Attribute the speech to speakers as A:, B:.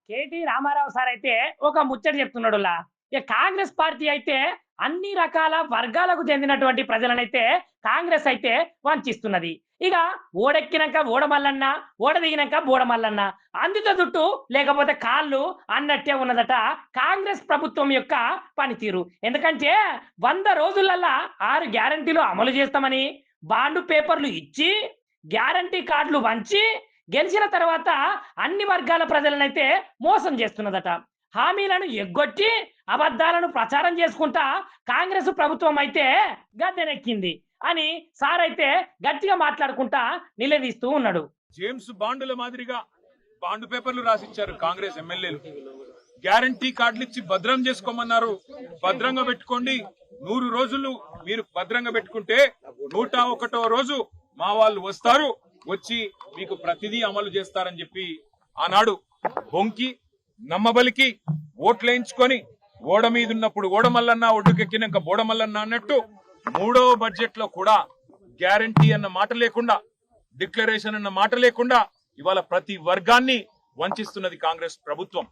A: KT Ramarao sir అయితే ఒక ముచ్చట చెప్తున్నాడులా. ఇక కాంగ్రెస్ పార్టీ అయితే అన్ని రకాల వర్గాలకు చెందినటువంటి ప్రజలనైతే కాంగ్రెస్ అయితే వంచిస్తున్నది. ఇక ఓడెక్కినాక ఓడమల్లన్న, ఓడ దిగినాక బోడమల్లన్న, అందిత దుట్టు లేకపోతే కాళ్ళు అన్నట్టే ఉన్నదట కాంగ్రెస్ ప్రభుత్వం యొక్క పనితీరు. ఎందుకంటే 100 రోజులల్లా 6 గ్యారంటీలు అమలు చేస్తామని బాండ్ పేపర్లు ఇచ్చి గ్యారంటీ కార్డులు వంచి గెలిచిన తర్వాత అన్ని వర్గాల ప్రజలనైతే మోసం చేస్తున్నదట. హామీలను ఎగ్గొట్టి అబద్ధాలను ప్రచారం చేసుకుంటా కాంగ్రెస్ ప్రభుత్వం అయితే గద్దెనెక్కింది అని సార్ అయితే గట్టిగా మాట్లాడుకుంటా నిలదీస్తూ ఉన్నాడు.
B: జేమ్స్ బాండుల మాదిరిగా బాండ్ పేపర్లు రాసిచ్చారు కాంగ్రెస్ ఎమ్మెల్యేలు. గ్యారంటీ కార్డులు ఇచ్చి భద్రం చేసుకోమన్నారు. భద్రంగా పెట్టుకోండి, 100 రోజులు మీరు భద్రంగా పెట్టుకుంటే 101వ రోజు మా వాళ్ళు వస్తారు, వచ్చి మీకు ప్రతిదీ అమలు చేస్తారని చెప్పి ఆనాడు బొంకి నమ్మబలికి ఓట్లేయించుకొని ఓడ మీద ఉన్నప్పుడు ఓడమల్లన్న, ఒడ్డుకెక్కినాక బోడమల్లన్న అన్నట్టు 3వ బడ్జెట్ లో కూడా గ్యారంటీ అన్న మాట లేకుండా, డిక్లరేషన్ అన్న మాట లేకుండా ఇవాళ ప్రతి వర్గాన్ని వంచిస్తున్నది కాంగ్రెస్ ప్రభుత్వం.